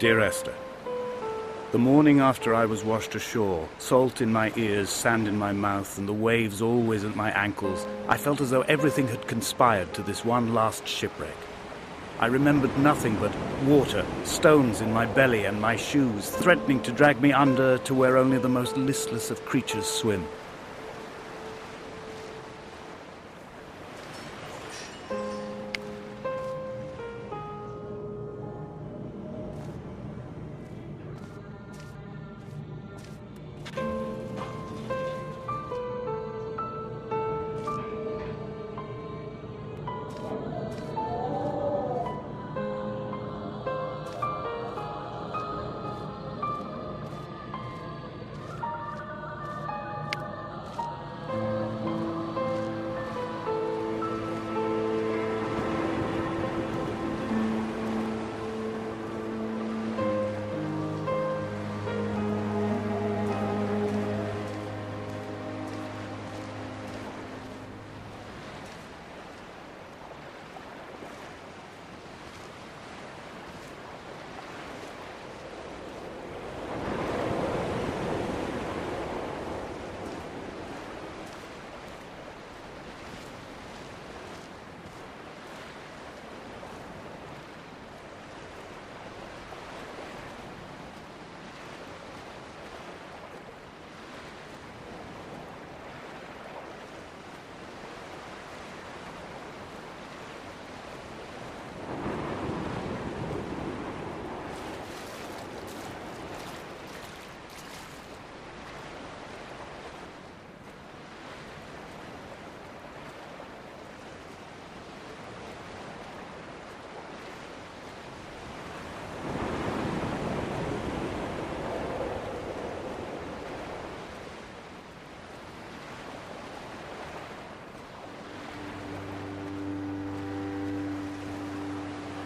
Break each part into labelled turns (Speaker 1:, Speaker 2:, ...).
Speaker 1: Dear Esther, the morning after I was washed ashore, salt in my ears, sand in my mouth, and the waves always at my ankles, I felt as though everything had conspired to this one last shipwreck. I remembered nothing but water, stones in my belly and my shoes, threatening to drag me under to where only the most listless of creatures swim.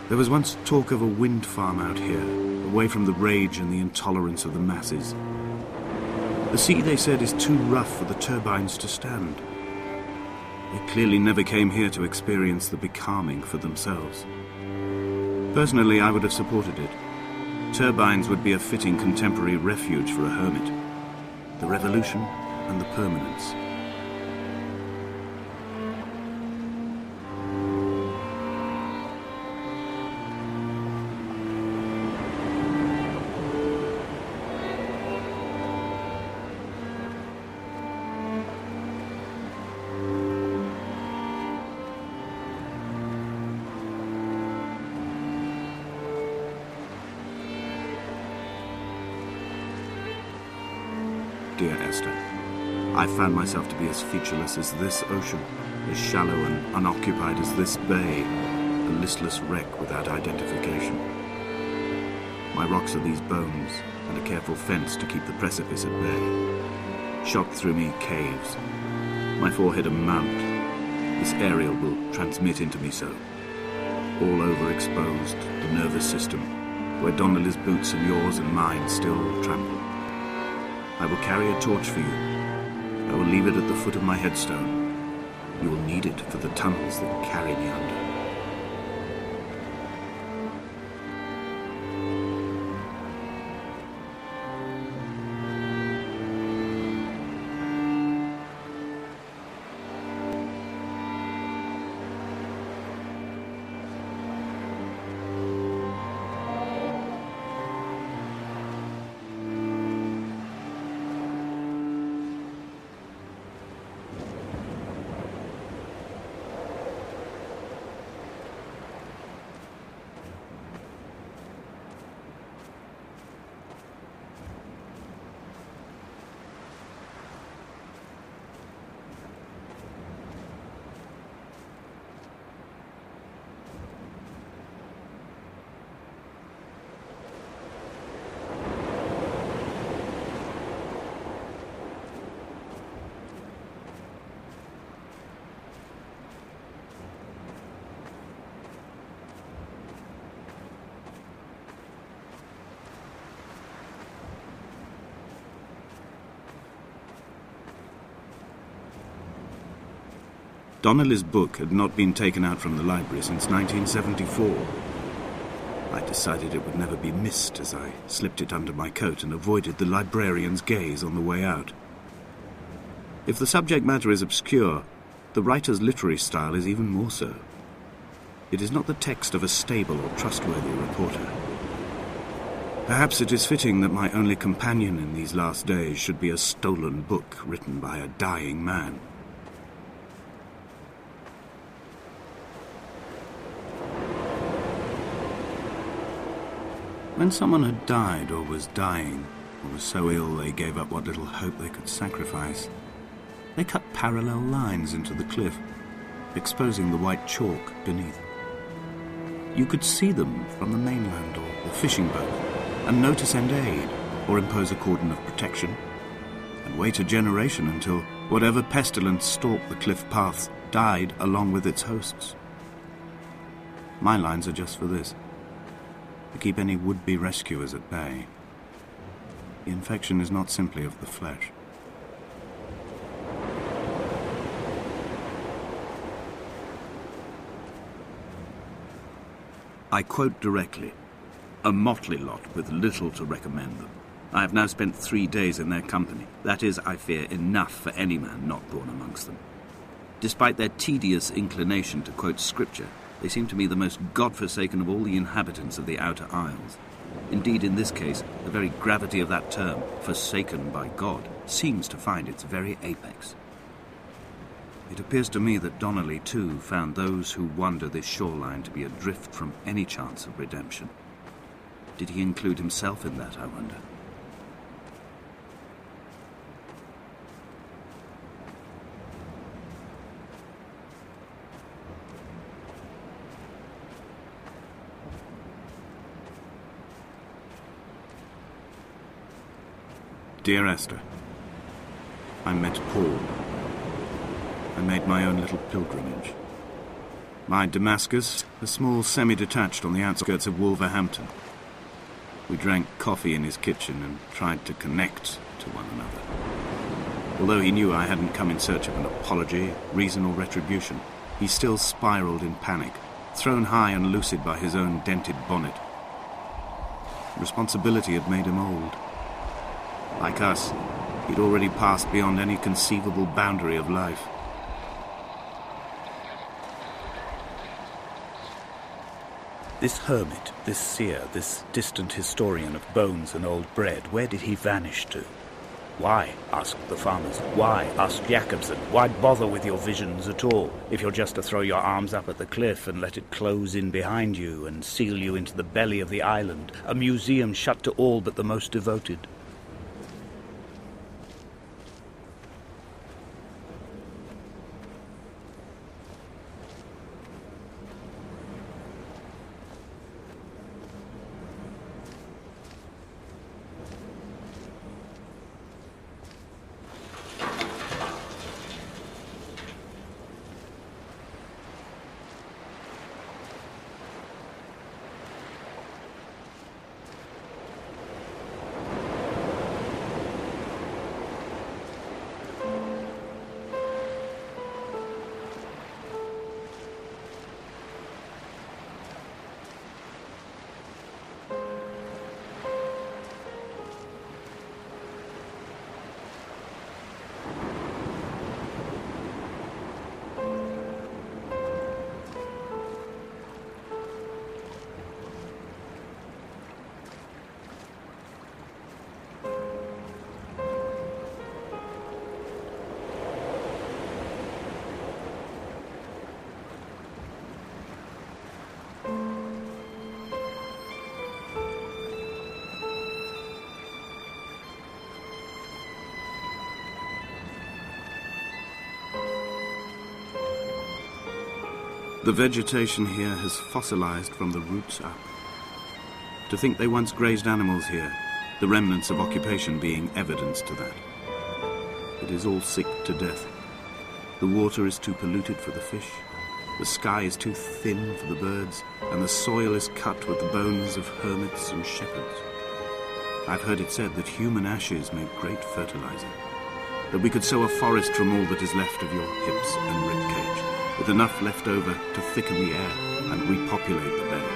Speaker 2: There was once talk of a wind farm out here, away from the rage and the intolerance of the masses. The sea, they said, is too rough for the turbines to stand. They clearly never came here to experience the becalming for themselves. Personally, I would have supported it. Turbines would be a fitting contemporary refuge for a hermit. The revolution and the permanence. Dear Esther, I found myself to be as featureless as this ocean, as shallow and unoccupied as this bay, a listless wreck without identification. My rocks are these bones, and a careful fence to keep the precipice at bay. Shot through me caves, my forehead a mount. This aerial will transmit into me so. All overexposed, the nervous system, where Donnelly's boots and yours and mine still trample. I will carry a torch for you. I will leave it at the foot of my headstone. You will need it for the tunnels that carry me under. Donnelly's book had not been taken out from the library since 1974. I decided it would never be missed as I slipped it under my coat and avoided the librarian's gaze on the way out. If the subject matter is obscure, the writer's literary style is even more so. It is not the text of a stable or trustworthy reporter. Perhaps it is fitting that my only companion in these last days should be a stolen book written by a dying man. When someone had died or was dying, or was so ill they gave up what little hope they could sacrifice, they cut parallel lines into the cliff, exposing the white chalk beneath. You could see them from the mainland or the fishing boat, and know to send aid or impose a cordon of protection, and wait a generation until whatever pestilence stalked the cliff paths died along with its hosts. My lines are just for this, to keep any would-be rescuers at bay. The infection is not simply of the flesh. I quote directly. A motley lot with little to recommend them. I have now spent 3 days in their company. That is, I fear, enough for any man not born amongst them. Despite their tedious inclination to quote scripture, they seem to me the most God-forsaken of all the inhabitants of the Outer Isles. Indeed, in this case, the very gravity of that term, forsaken by God, seems to find its very apex. It appears to me that Donnelly, too, found those who wander this shoreline to be adrift from any chance of redemption. Did he include himself in that, I wonder? Dear Esther, I met Paul. I made my own little pilgrimage. My Damascus, a small semi-detached on the outskirts of Wolverhampton. We drank coffee in his kitchen and tried to connect to one another. Although he knew I hadn't come in search of an apology, reason or retribution, he still spiraled in panic, thrown high and lucid by his own dented bonnet. Responsibility had made him old. Like us, he'd already passed beyond any conceivable boundary of life.
Speaker 1: This hermit, this seer, this distant historian of bones and old bread, where did he vanish to? Why, asked the farmers. Why, asked Jacobson. Why bother with your visions at all, if you're just to throw your arms up at the cliff and let it close in behind you and seal you into the belly of the island, a museum shut to all but the most devoted?
Speaker 2: The vegetation here has fossilized from the roots up. To think they once grazed animals here, the remnants of occupation being evidence to that. It is all sick to death. The water is too polluted for the fish, the sky is too thin for the birds, and the soil is cut with the bones of hermits and shepherds. I've heard it said that human ashes make great fertilizer, that we could sow a forest from all that is left of your hips and ribcage, with enough left over to thicken the air and repopulate the bay.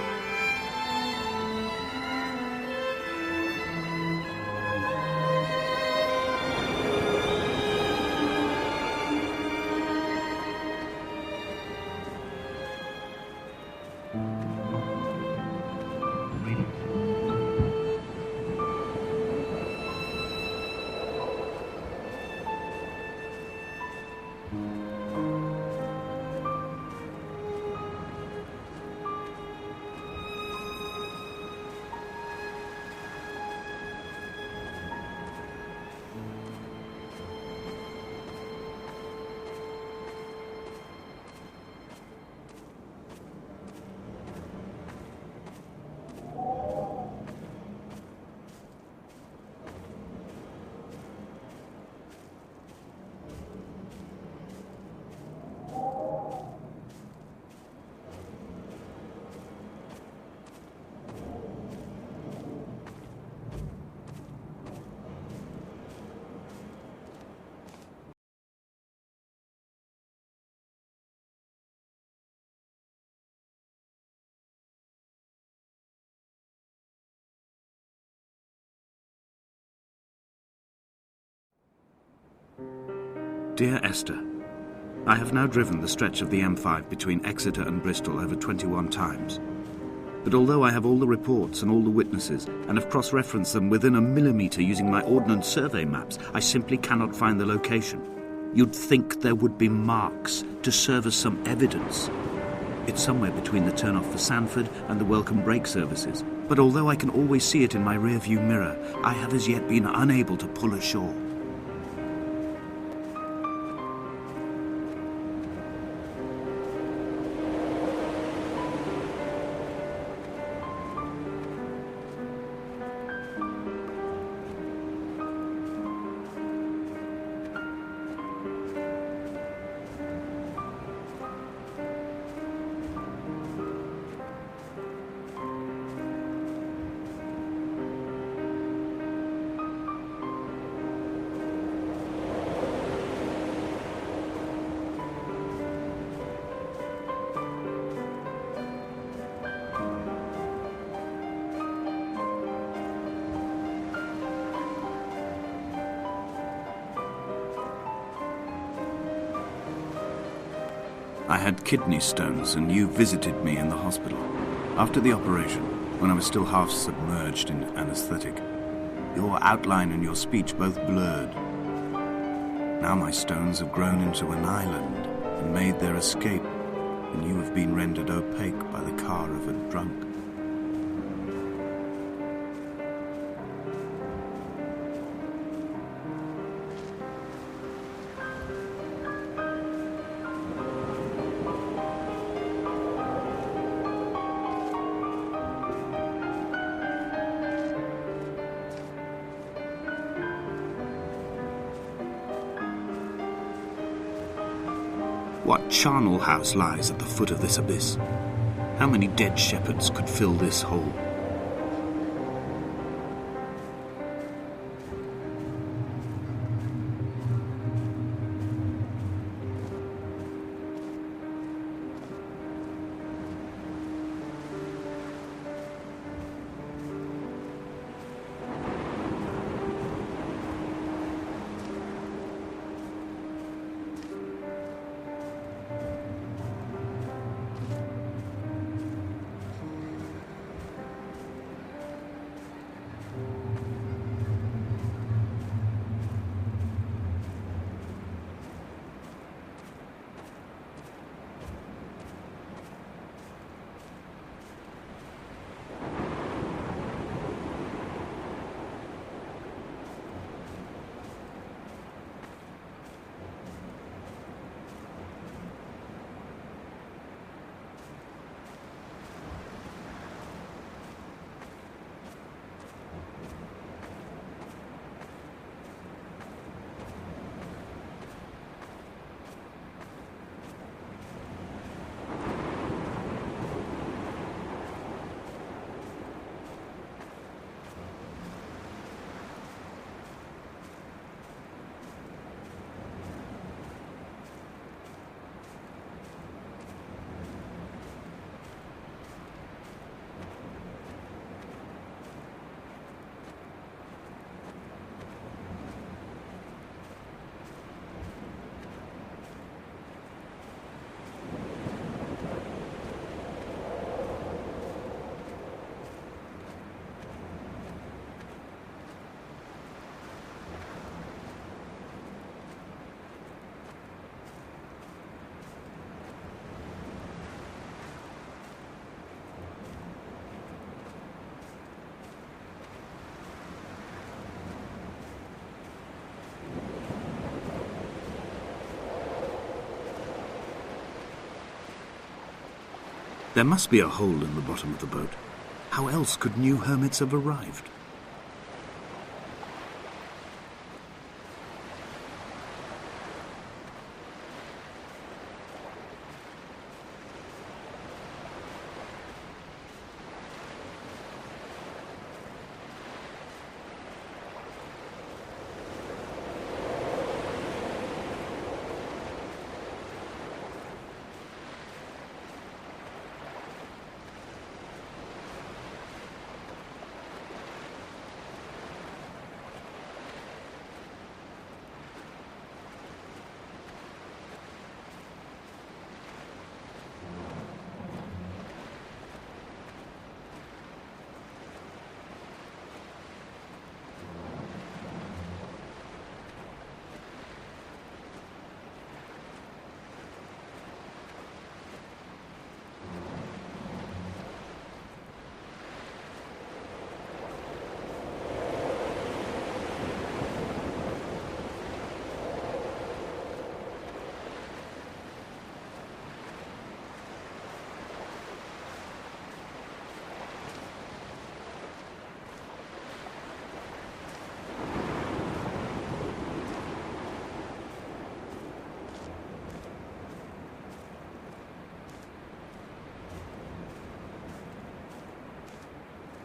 Speaker 2: Dear Esther, I have now driven the stretch of the M5 between Exeter and Bristol over 21 times. But although I have all the reports and all the witnesses, and have cross-referenced them within a millimetre using my Ordnance Survey maps, I simply cannot find the location. You'd think there would be marks to serve as some evidence. It's somewhere between the turn-off for Sandford and the welcome brake services. But although I can always see it in my rear-view mirror, I have as yet been unable to pull ashore. I had kidney stones, and you visited me in the hospital. After the operation, when I was still half submerged in anaesthetic, your outline and your speech both blurred. Now my stones have grown into an island and made their escape, and you have been rendered opaque by the car of a drunk. What charnel house lies at the foot of this abyss? How many dead shepherds could fill this hole? There must be a hole in the bottom of the boat. How else could new hermits have arrived?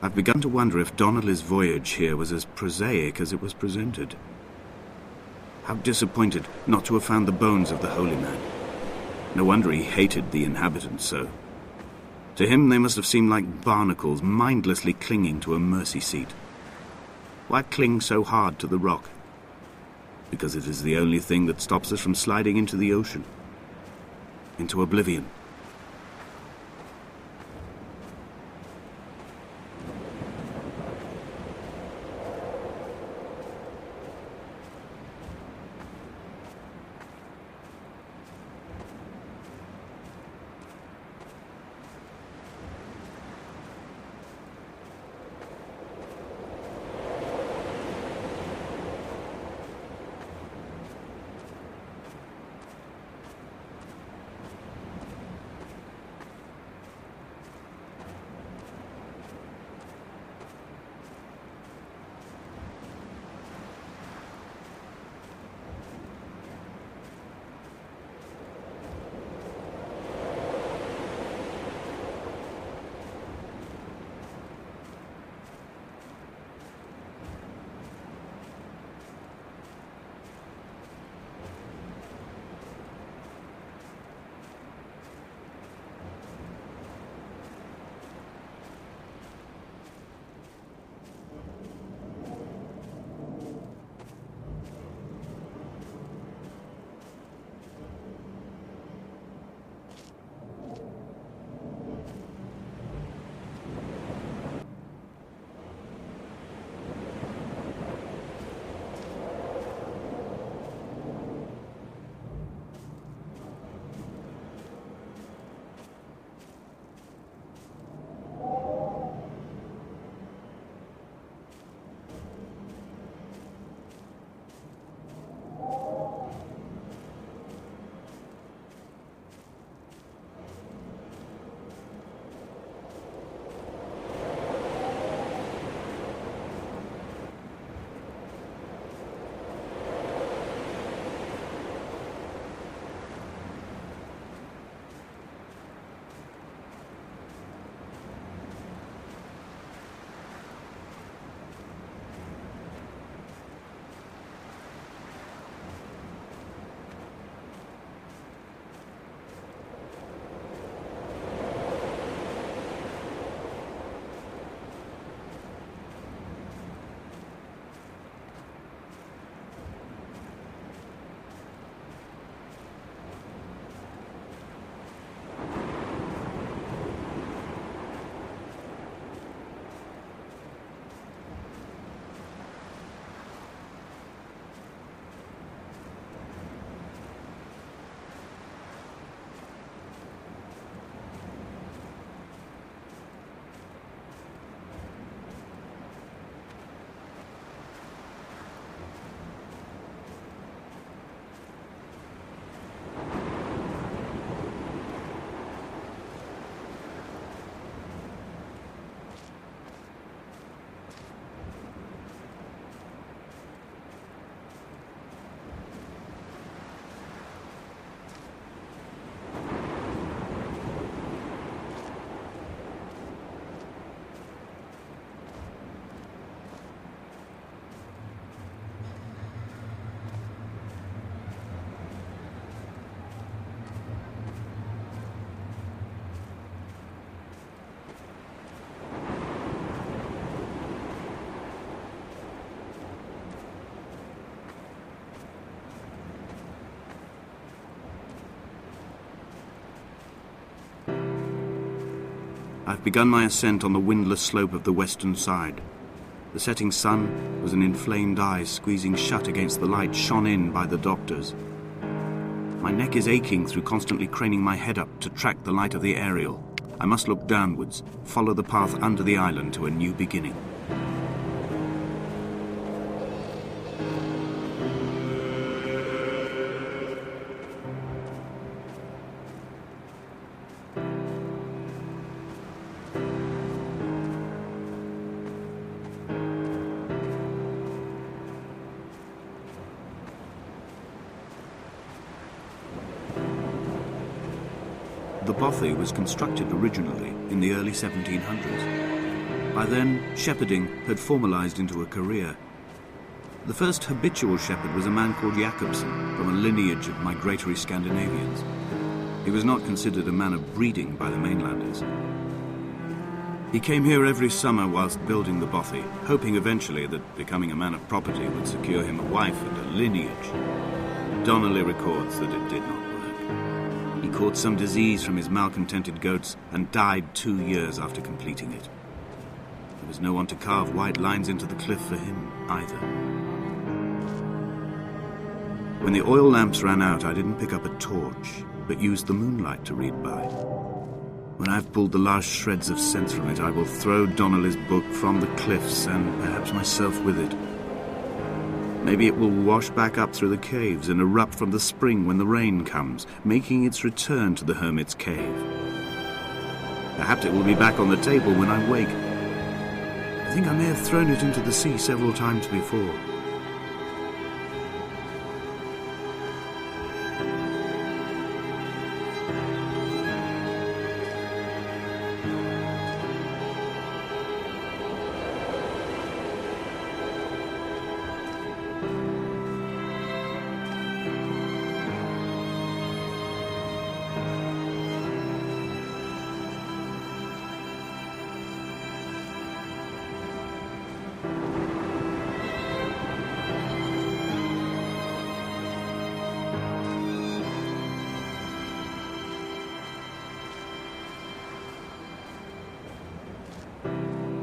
Speaker 2: I've begun to wonder if Donnelly's voyage here was as prosaic as it was presented. How disappointed not to have found the bones of the holy man. No wonder he hated the inhabitants so. To him they must have seemed like barnacles mindlessly clinging to a mercy seat. Why cling so hard to the rock? Because it is the only thing that stops us from sliding into the ocean, into oblivion. I've begun my ascent on the windless slope of the western side. The setting sun was an inflamed eye squeezing shut against the light shone in by the doctors. My neck is aching through constantly craning my head up to track the light of the aerial. I must look downwards, follow the path under the island to a new beginning. The bothy was constructed originally in the early 1700s. By then, shepherding had formalized into a career. The first habitual shepherd was a man called Jakobsen, from a lineage of migratory Scandinavians. He was not considered a man of breeding by the mainlanders. He came here every summer whilst building the bothy, hoping eventually that becoming a man of property would secure him a wife and a lineage. Donnelly records that it did not work. He caught some disease from his malcontented goats and died 2 years after completing it. There was no one to carve white lines into the cliff for him either. When the oil lamps ran out, I didn't pick up a torch, but used the moonlight to read by. When I've pulled the last shreds of sense from it, I will throw Donnelly's book from the cliffs and perhaps myself with it. Maybe it will wash back up through the caves and erupt from the spring when the rain comes, making its return to the hermit's cave. Perhaps it will be back on the table when I wake. I think I may have thrown it into the sea several times before.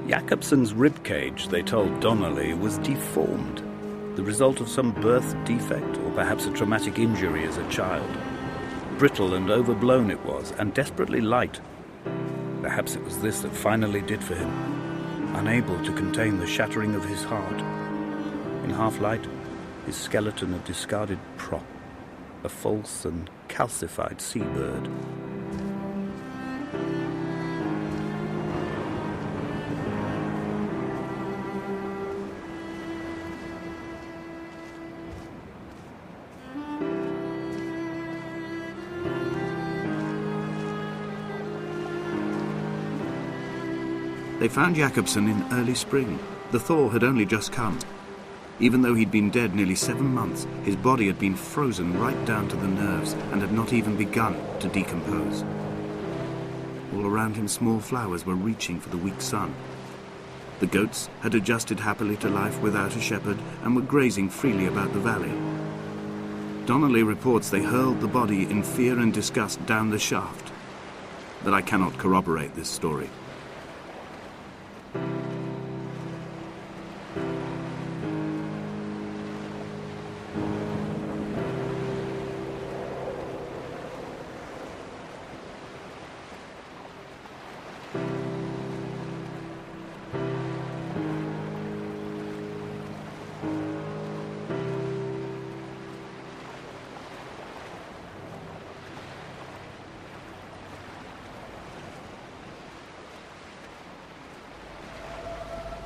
Speaker 1: Jakobsen's ribcage, they told Donnelly, was deformed, the result of some birth defect or perhaps a traumatic injury as a child. Brittle and overblown it was, and desperately light. Perhaps it was this that finally did for him, unable to contain the shattering of his heart. In half-light, his skeleton a discarded prop, a false and calcified seabird.
Speaker 2: They found Jakobsen in early spring. The thaw had only just come. Even though he'd been dead nearly 7 months, his body had been frozen right down to the nerves and had not even begun to decompose. All around him small flowers were reaching for the weak sun. The goats had adjusted happily to life without a shepherd and were grazing freely about the valley. Donnelly reports they hurled the body in fear and disgust down the shaft, but I cannot corroborate this story.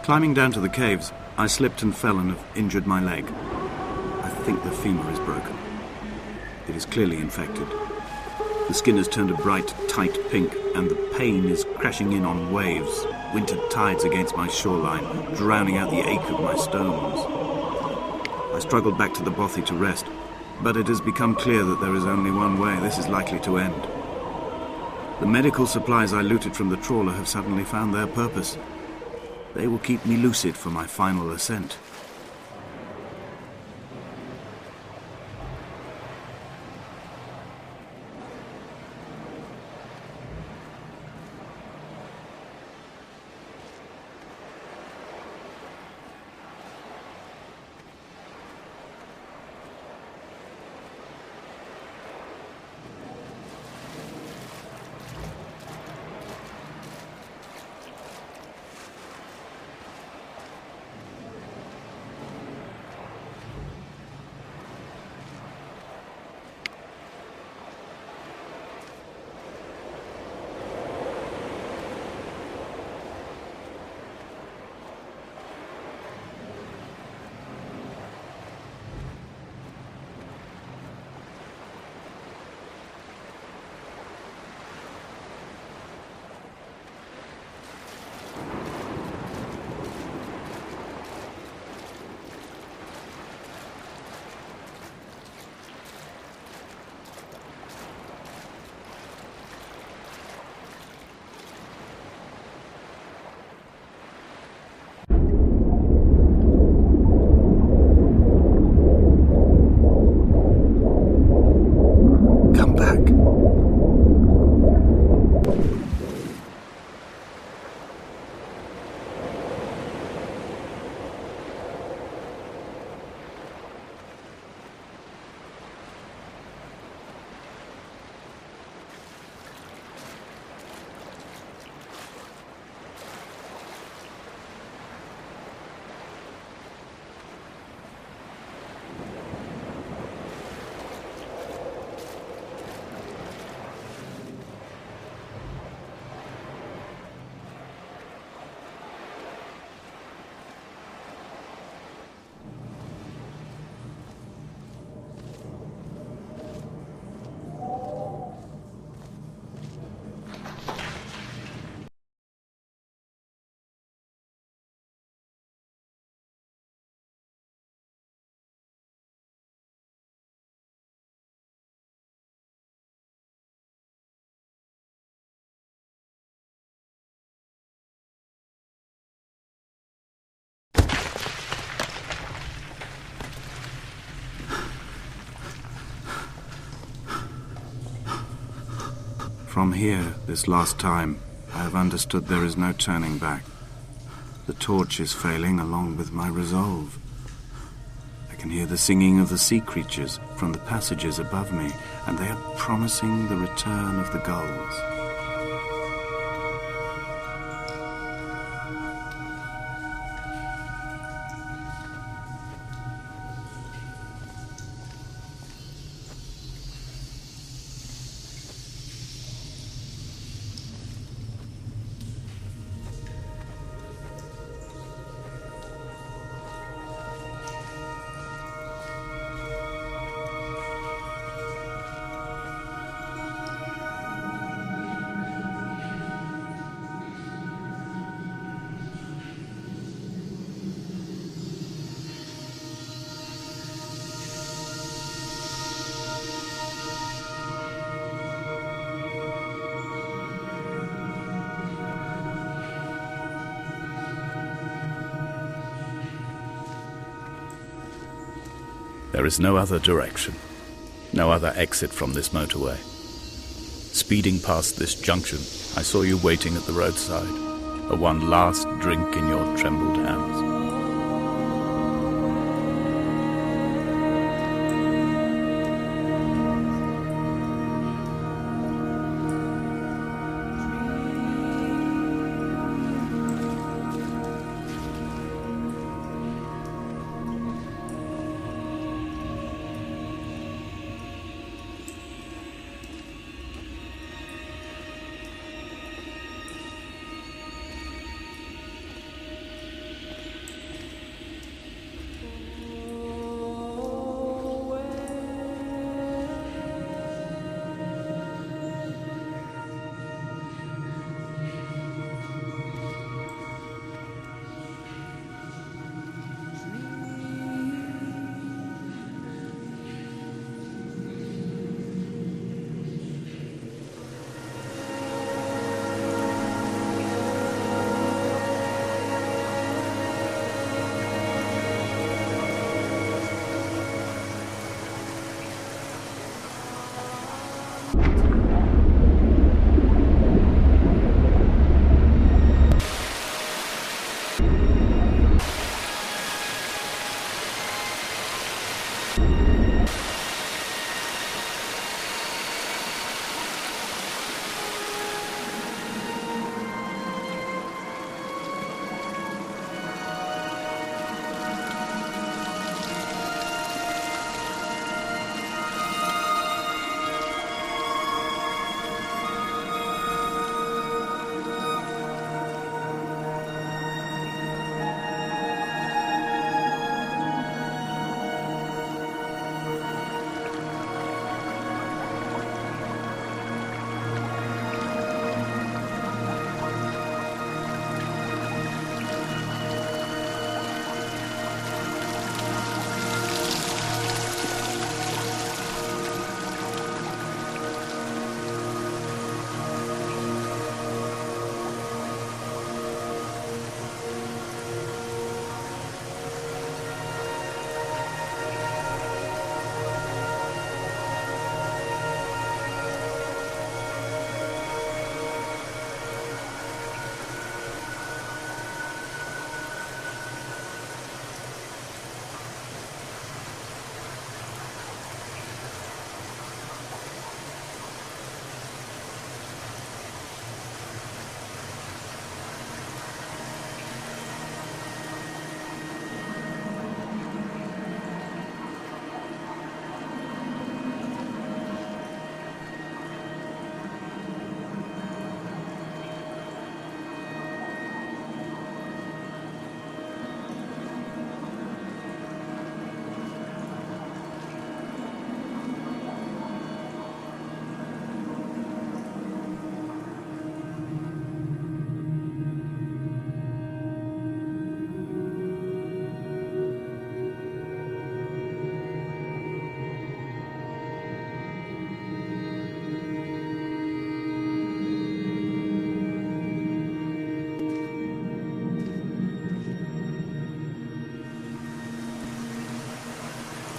Speaker 2: Climbing down to the caves, I slipped and fell and have injured my leg. I think the femur is broken. It is clearly infected. The skin has turned a bright, tight pink, and the pain is crashing in on waves, winter tides against my shoreline, drowning out the ache of my stones. I struggled back to the bothy to rest, but it has become clear that there is only one way this is likely to end. The medical supplies I looted from the trawler have suddenly found their purpose. They will keep me lucid for my final ascent. From here, this last time, I have understood there is no turning back. The torch is failing along with my resolve. I can hear the singing of the sea creatures from the passages above me, and they are promising the return of the gulls.
Speaker 1: There is no other direction, no other exit from this motorway. Speeding past this junction, I saw you waiting at the roadside, a one last drink in your trembled hands.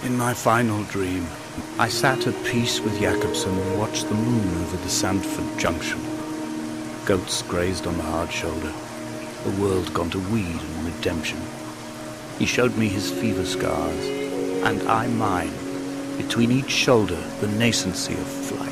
Speaker 1: In my final dream, I sat at peace with Jakobsen and watched the moon over the Sandford junction. Goats grazed on the hard shoulder, a world gone to weed and redemption. He showed me his fever scars, and I mine, between each shoulder the nascency of flight.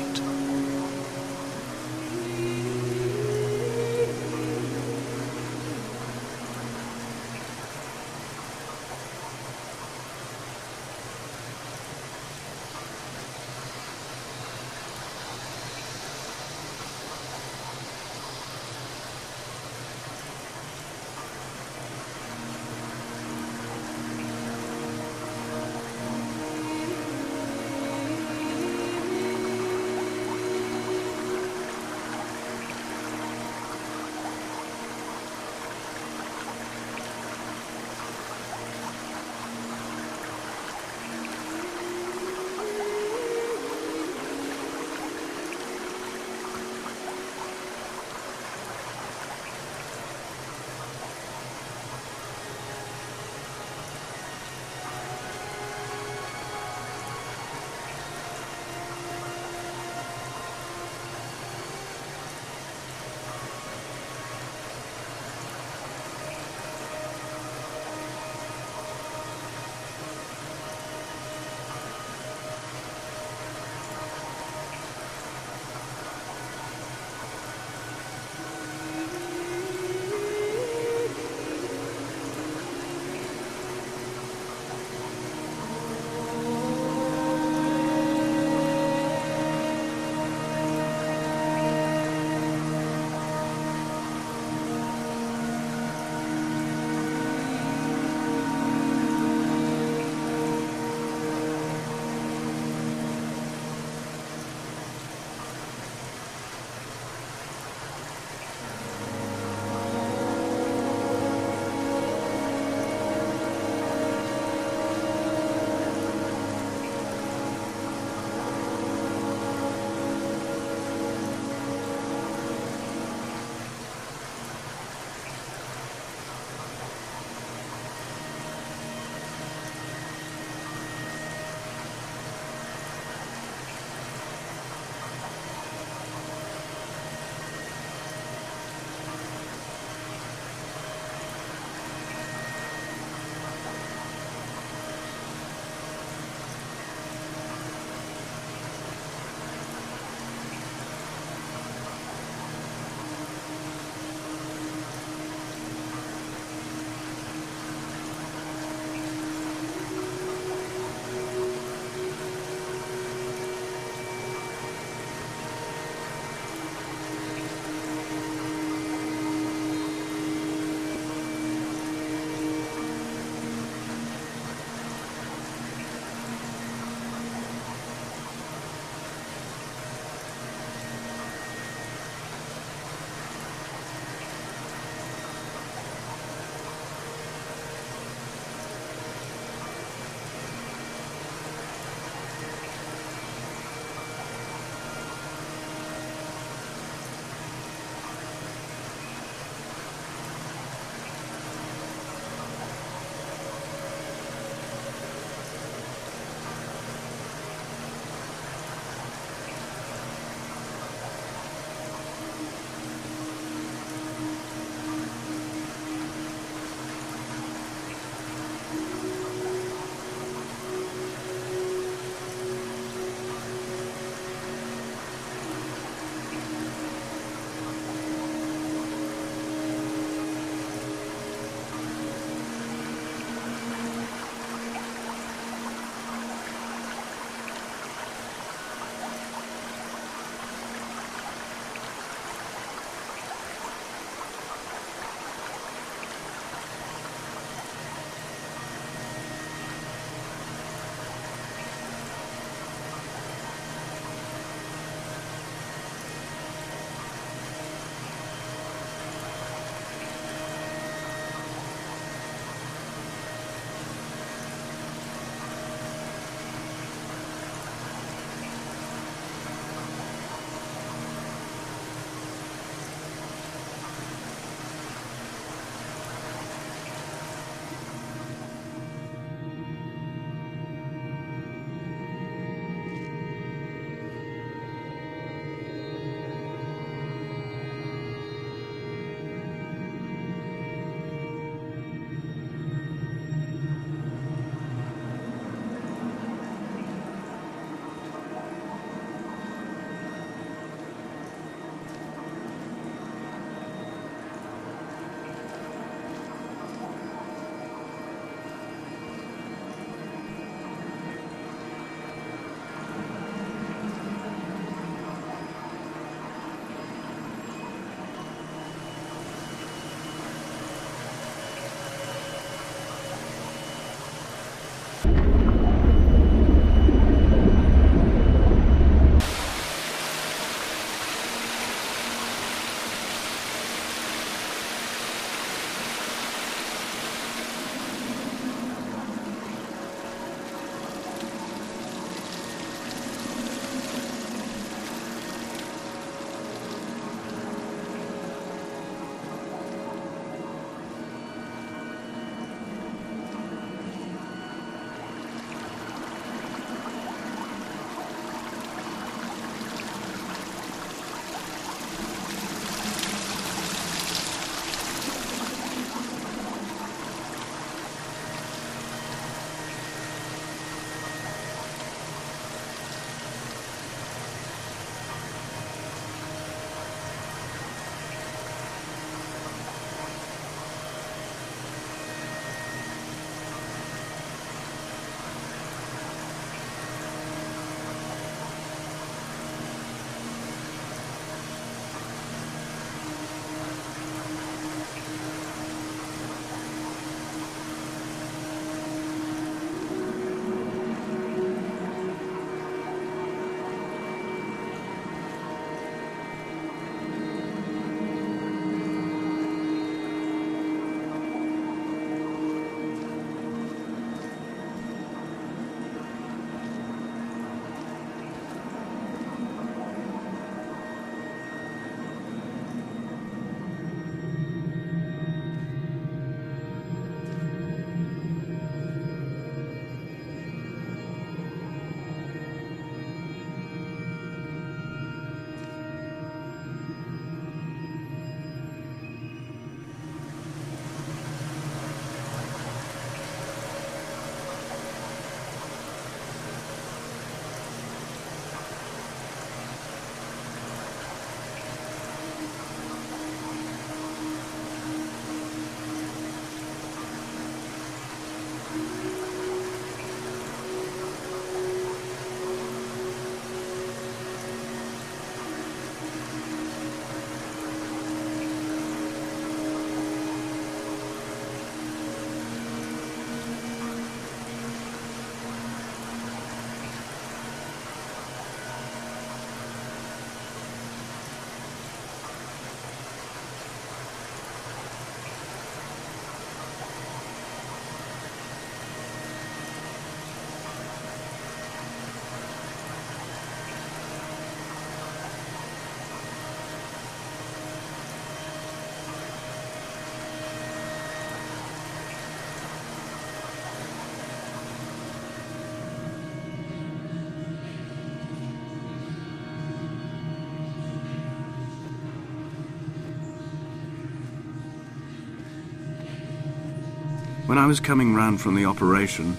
Speaker 2: When I was coming round from the operation,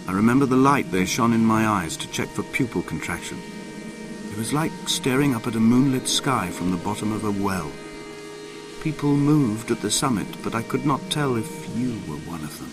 Speaker 2: I remember the light they shone in my eyes to check for pupil contraction. It was like staring up at a moonlit sky from the bottom of a well. People moved at the summit, but I could not tell if you were one of them.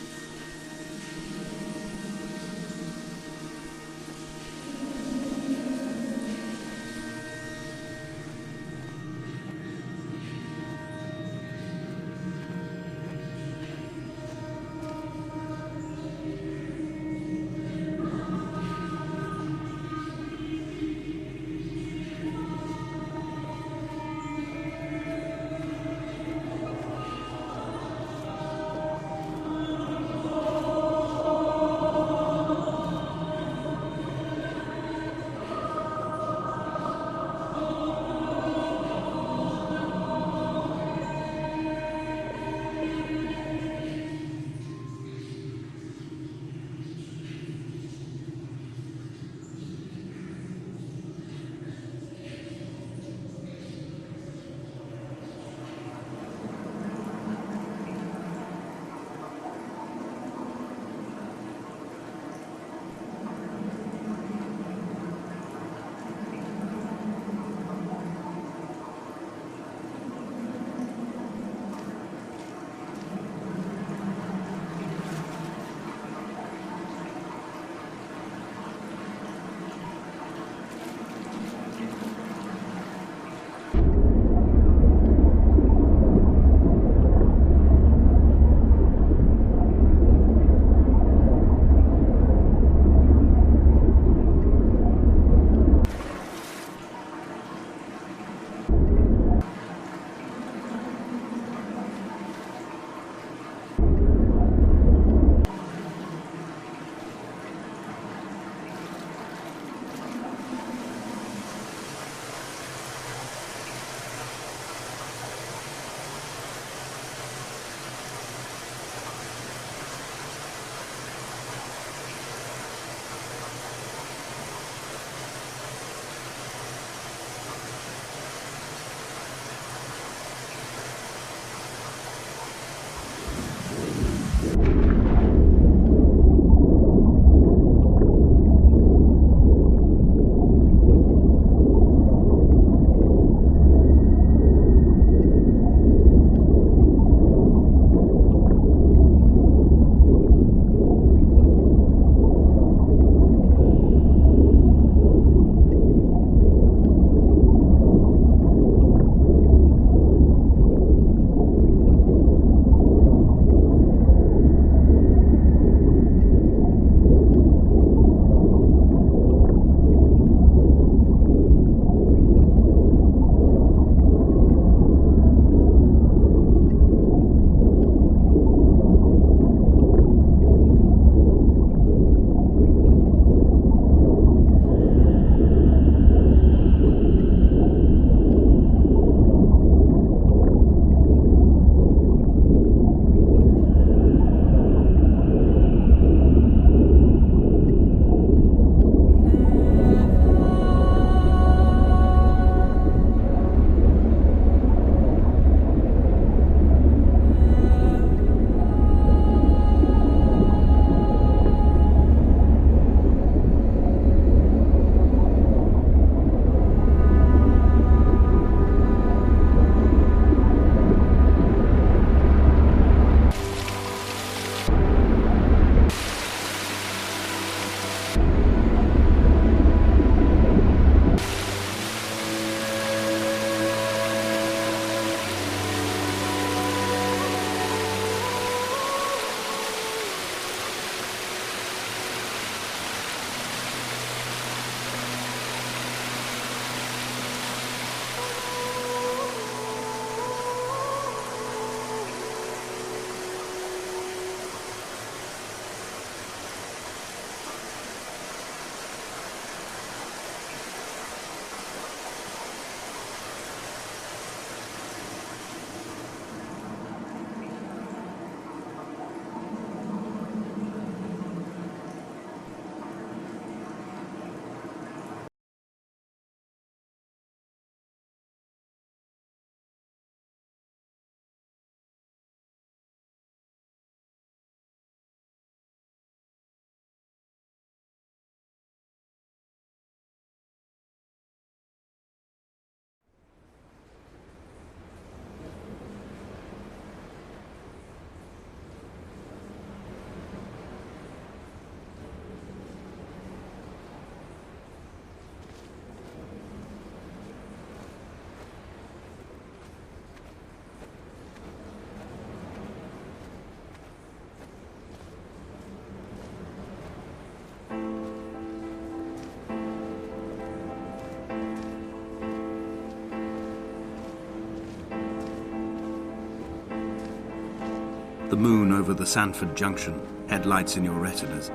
Speaker 2: The moon over the Sanford Junction, headlights in your retinas.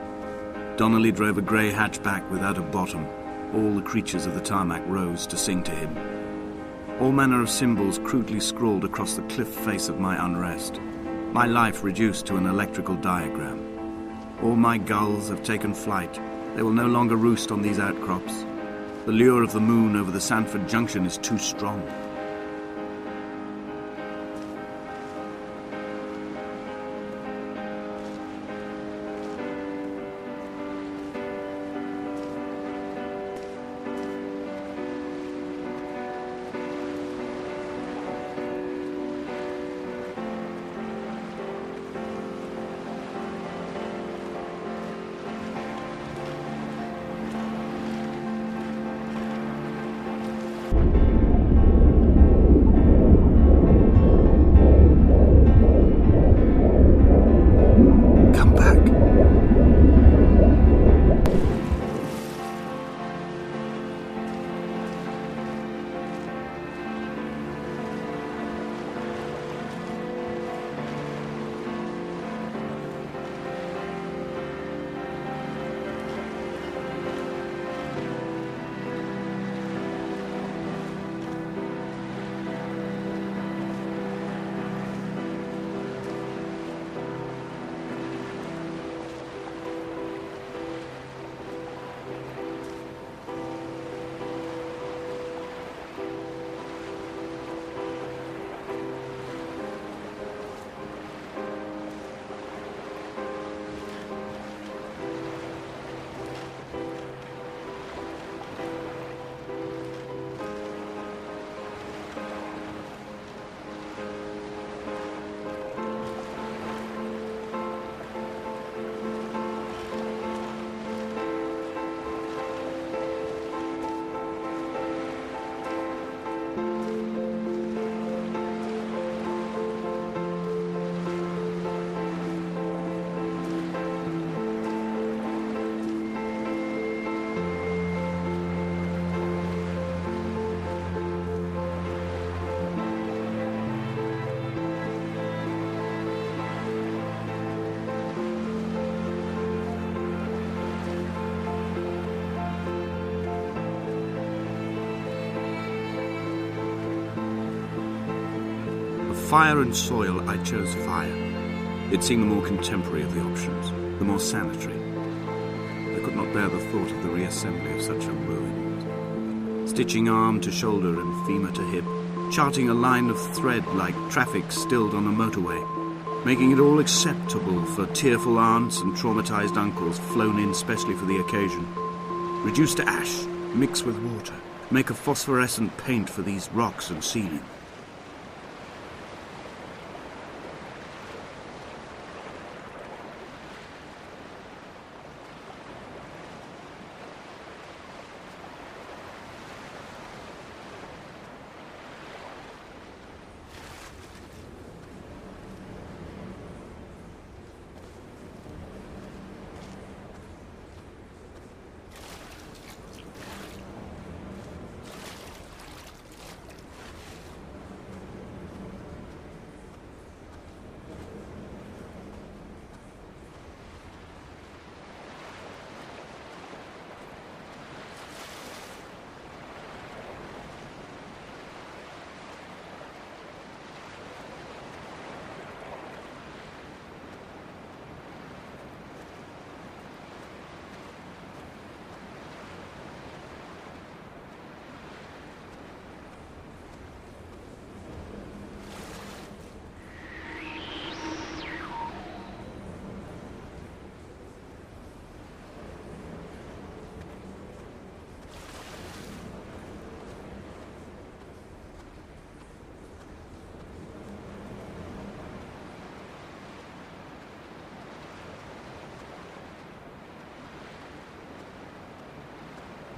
Speaker 2: Donnelly drove a grey hatchback without a bottom. All the creatures of the tarmac rose to sing to him. All manner of symbols crudely scrawled across the cliff face of my unrest. My life reduced to an electrical diagram. All my gulls have taken flight. They will no longer roost on these outcrops. The lure of the moon over the Sanford Junction is too strong. Fire and soil, I chose fire. It seemed the more contemporary of the options, the more sanitary. I could not bear the thought of the reassembly of such a ruin. Stitching arm to shoulder and femur to hip, charting a line of thread like traffic stilled on a motorway, making it all acceptable for tearful aunts and traumatized uncles flown in specially for the occasion. Reduce to ash, mix with water, make a phosphorescent paint for these rocks and ceiling.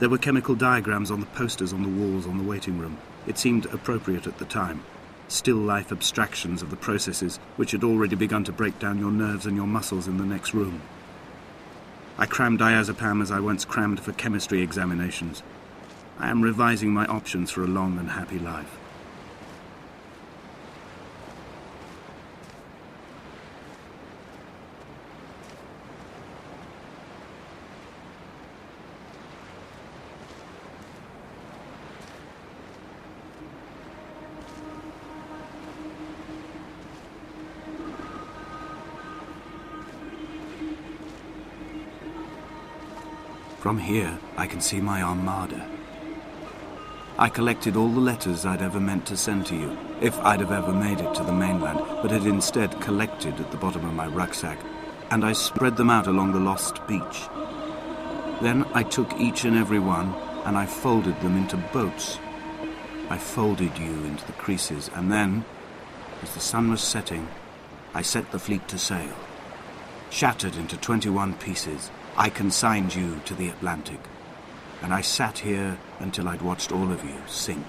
Speaker 2: There were chemical diagrams on the posters on the walls on the waiting room. It seemed appropriate at the time. Still life abstractions of the processes which had already begun to break down your nerves and your muscles in the next room. I crammed diazepam as I once crammed for chemistry examinations. I am revising my options for a long and happy life. From here, I can see my armada. I collected all the letters I'd ever meant to send to you, if I'd have ever made it to the mainland, but had instead collected at the bottom of my rucksack, and I spread them out along the lost beach. Then I took each and every one, and I folded them into boats. I folded you into the creases, and then, as the sun was setting, I set the fleet to sail. Shattered into 21 pieces, I consigned you to the Atlantic, and I sat here until I'd watched all of you sink.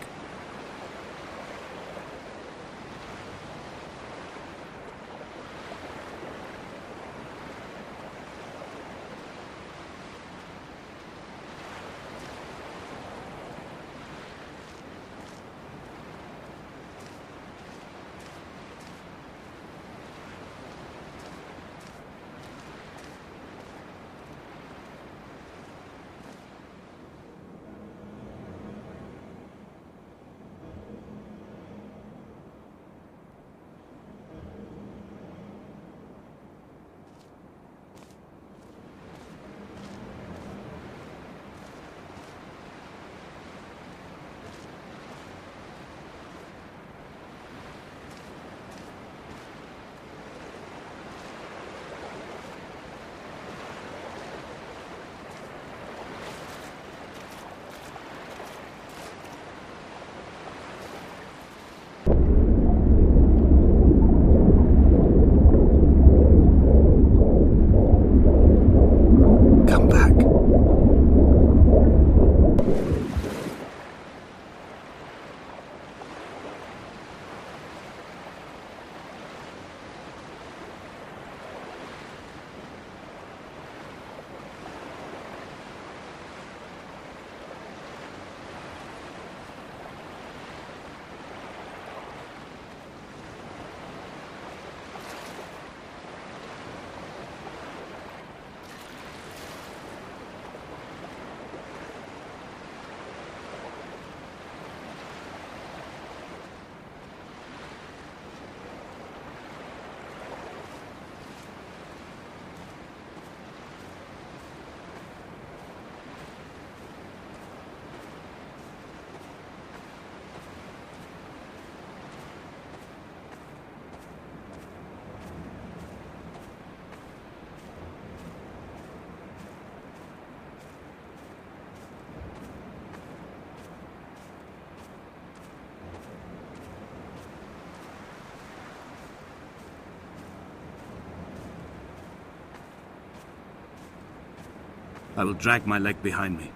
Speaker 2: I will drag my leg behind me.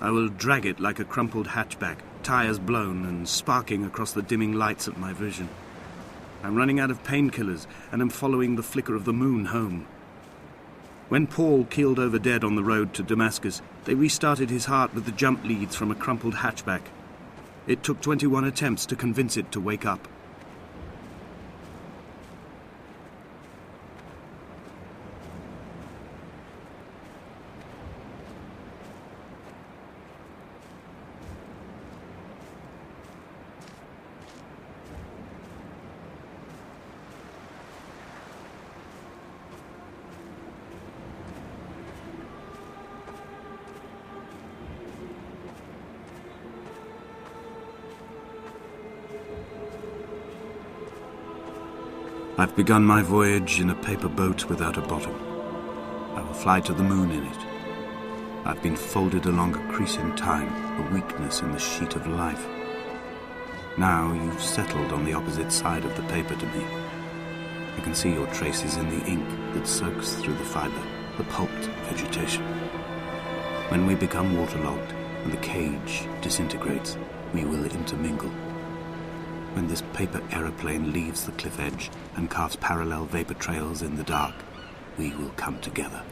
Speaker 2: I will drag it like a crumpled hatchback, tires blown and sparking across the dimming lights of my vision. I'm running out of painkillers and am following the flicker of the moon home. When Paul keeled over dead on the road to Damascus, they restarted his heart with the jump leads from a crumpled hatchback. It took 21 attempts to convince it to wake up. I've begun my voyage in a paper boat without a bottom. I will fly to the moon in it. I've been folded along a crease in time, a weakness in the sheet of life. Now you've settled on the opposite side of the paper to me. I can see your traces in the ink that soaks through the fibre, the pulped vegetation. When we become waterlogged and the cage disintegrates, we will intermingle. When this paper aeroplane leaves the cliff edge and carves parallel vapor trails in the dark, we will come together.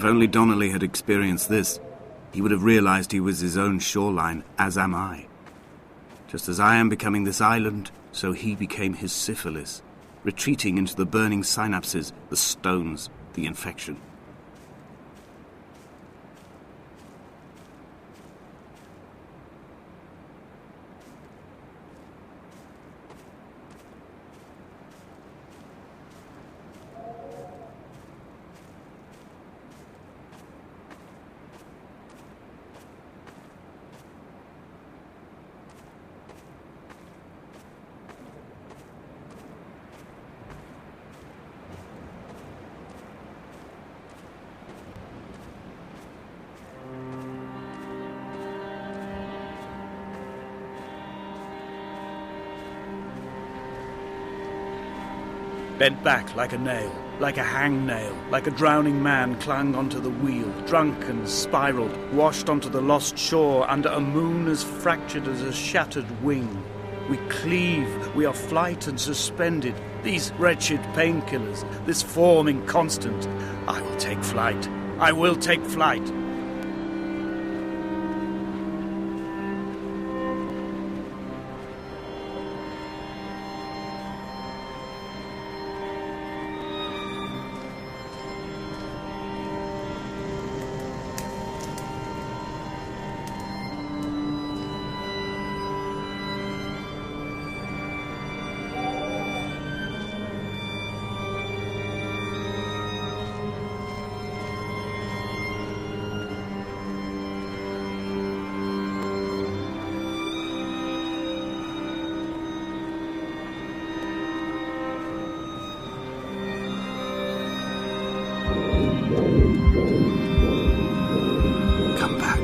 Speaker 2: If only Donnelly had experienced this, he would have realized he was his own shoreline, as am I. Just as I am becoming this island, so he became his syphilis, retreating into the burning synapses, the stones, the infection.
Speaker 1: Bent back like a nail, like a hangnail, like a drowning man clung onto the wheel, drunk and spiraled, washed onto the lost shore under a moon as fractured as a shattered wing. We cleave, we are flight and suspended, these wretched painkillers, this forming constant. I will take flight. I will take flight.
Speaker 2: Come back.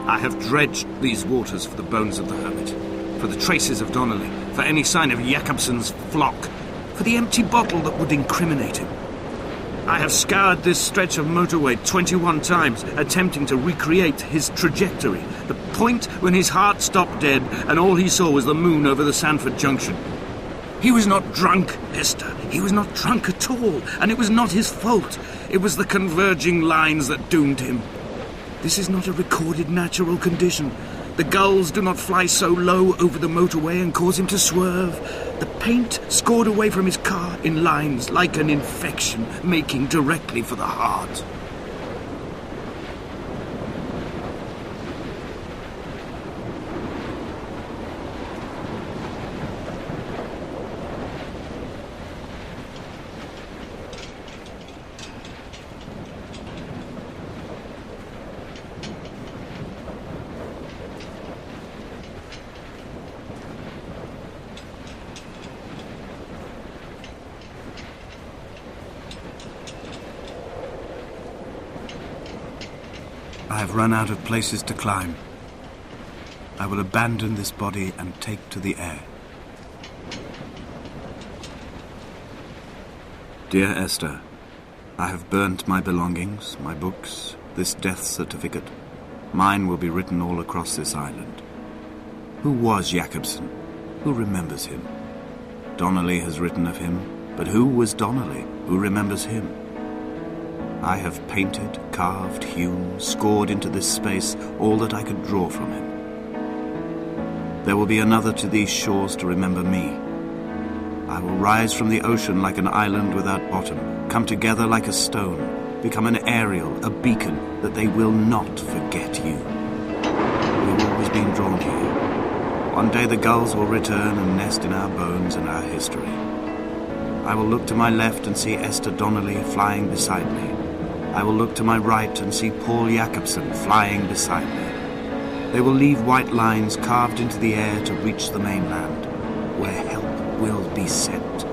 Speaker 2: I have dredged these waters for the bones of the hermit, for the traces of Donnelly, for any sign of Jakobsen's flock, for the empty bottle that would incriminate him. I have scoured this stretch of motorway 21 times, attempting to recreate his trajectory, the point when his heart stopped dead and all he saw was the moon over the Sanford Junction. He was not drunk, Esther. He was not drunk at all, and it was not his fault. It was the converging lines that doomed him. This is not a recorded natural condition. The gulls do not fly so low over the motorway and cause him to swerve. The paint scored away from his car in lines like an infection, making directly for the heart. I have run out of places to climb. I will abandon this body and take to the air. Dear Esther, I have burnt my belongings, my books, this death certificate. Mine will be written all across this island. Who was Jakobsen? Who remembers him? Donnelly has written of him, but who was Donnelly? Who remembers him? I have painted, carved, hewn, scored into this space all that I could draw from him. There will be another to these shores to remember me. I will rise from the ocean like an island without bottom, come together like a stone, become an aerial, a beacon, that they will not forget you. We've always been drawn here. One day the gulls will return and nest in our bones and our history. I will look to my left and see Esther Donnelly flying beside me. I will look to my right and see Paul Jacobsen flying beside me. They will leave white lines carved into the air to reach the mainland, where help will be sent.